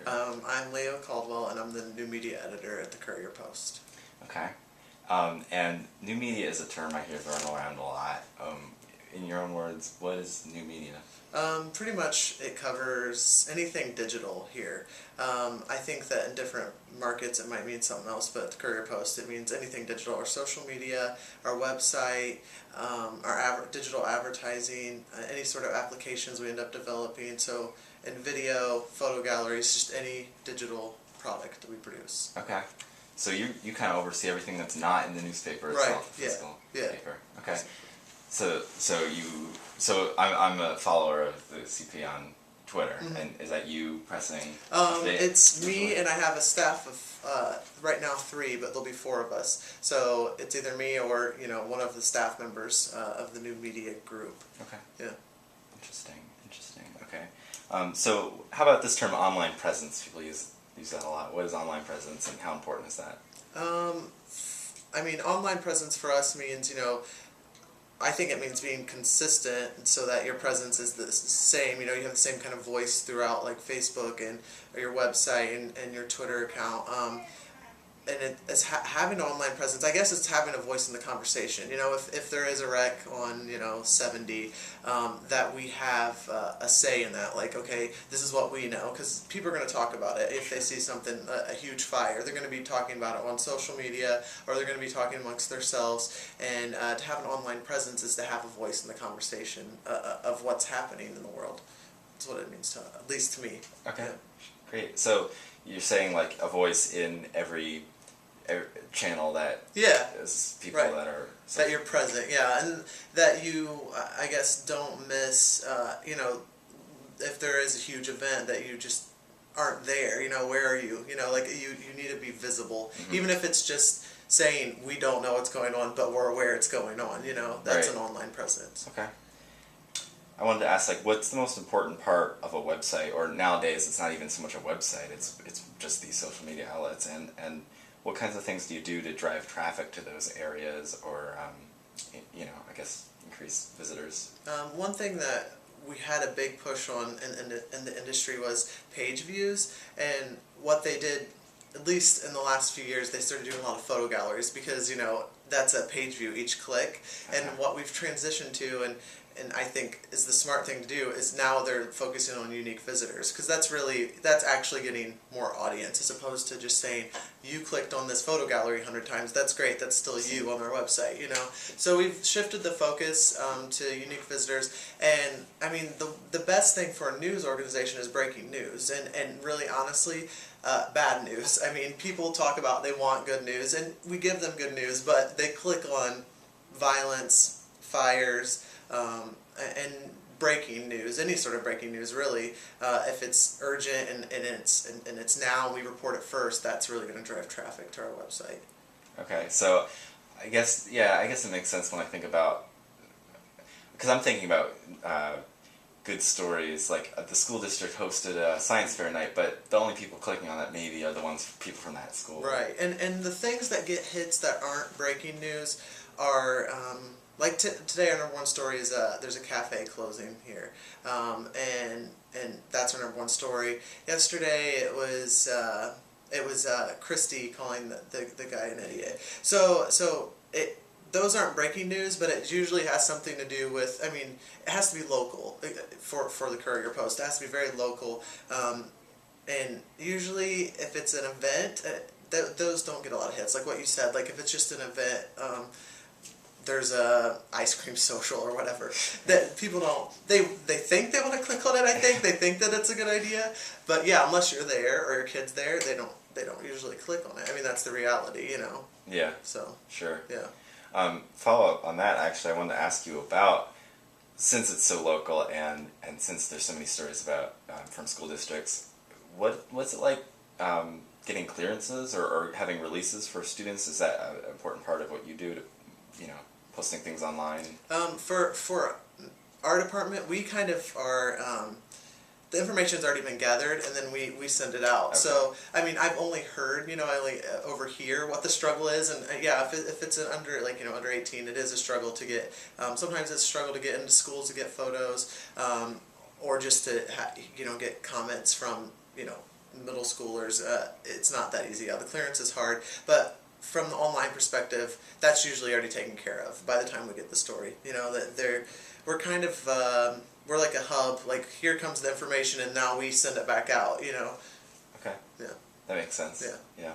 I'm Leo Caldwell, and I'm the new media editor at the Courier Post. Okay. And new media is a term I hear thrown around a lot. In your own words, what is new media? Pretty much it covers anything digital here. I think that in different markets it might mean something else, but at the Courier Post it means anything digital. Our social media, our website, our digital advertising, any sort of applications we end up developing. So in video, photo galleries, just any digital product that we produce. Okay. So you kind of oversee everything that's not in the newspaper Right. itself, the physical Yeah. paper. Okay. So I'm a follower of the CP on Twitter, and is that you pressing? It's me, and I have a staff of right now 3, but there'll be 4 of us. So it's either me or one of the staff members of the new media group. Okay. Yeah. Interesting. Okay. So how about this term online presence? People use that a lot. What is online presence, and how important is that? I mean, online presence for us means I think it means being consistent so that your presence is the same. You have the same kind of voice throughout, like Facebook and or your website and your Twitter account. And it's having an online presence. I guess it's having a voice in the conversation. If there is a wreck on 70, that we have a say in that. Like, okay, this is what we know, because people are going to talk about it. If they see something, a huge fire, they're going to be talking about it on social media, or they're going to be talking amongst themselves. And to have an online presence is to have a voice in the conversation of what's happening in the world. That's what it means to, at least to me. Okay, Yeah. Great. So you're saying like a voice in every channel that is people right. that are that you're present, and that you, I guess, don't miss. If there is a huge event, that you just aren't there. Where are you? Like you need to be visible, even if it's just saying we don't know what's going on, but we're aware it's going on. That's Right. an online presence. Okay. I wanted to ask, what's the most important part of a website, or nowadays it's not even so much a website, it's just these social media outlets, and what kinds of things do you do to drive traffic to those areas, or I guess increase visitors? One thing that we had a big push on in the industry was page views, and what they did, at least in the last few years, they started doing a lot of photo galleries, because that's a page view each click. Okay. And what we've transitioned to, and I think is the smart thing to do, is now they're focusing on unique visitors, because that's actually getting more audience, as opposed to just saying you clicked on this photo gallery 100 times. That's great, that's still you on our website. So we've shifted the focus to unique visitors. And I mean, the best thing for a news organization is breaking news, and really honestly, bad news. I mean, people talk about they want good news, and we give them good news, but they click on violence, fires, and breaking news, any sort of breaking news really. If it's urgent and it's now, and we report it first, that's really going to drive traffic to our website. Okay, so I guess it makes sense when I think about, because I'm thinking about good stories, like the school district hosted a science fair night, but the only people clicking on that maybe are the people from that school. Right, and the things that get hits that aren't breaking news are, like today our number 1 story is there's a cafe closing here, and that's our number 1 story. Yesterday it was Christie calling the guy an idiot. So those aren't breaking news, but it usually has something to do with, I mean, it has to be local for the Courier Post. It has to be very local, and usually if it's an event, those don't get a lot of hits. Like what you said, like if it's just an event, there's a ice cream social or whatever, that people don't, they think they want to click on it. I think they think that it's a good idea, but yeah, unless you're there or your kid's there, they don't usually click on it. I mean, that's the reality, Yeah. So Sure. yeah. Follow up on that, actually, I wanted to ask you about, since it's so local and since there's so many stories about from school districts, what's it like getting clearances or having releases for students? Is that an important part of what you do to, posting things online? For our department, we kind of are, the information's already been gathered, and then we send it out. Okay. So, I mean, I've only heard, I only overhear what the struggle is, and yeah, if it's under, under 18, it is a struggle to get, sometimes it's a struggle to get into schools to get photos, or just to, get comments from, middle schoolers, it's not that easy. Yeah, the clearance is hard, but from the online perspective, that's usually already taken care of by the time we get the story. You know, that we're kind of we're like a hub. Like, here comes the information, and now we send it back out. You know. Okay. Yeah. That makes sense. Yeah. Yeah.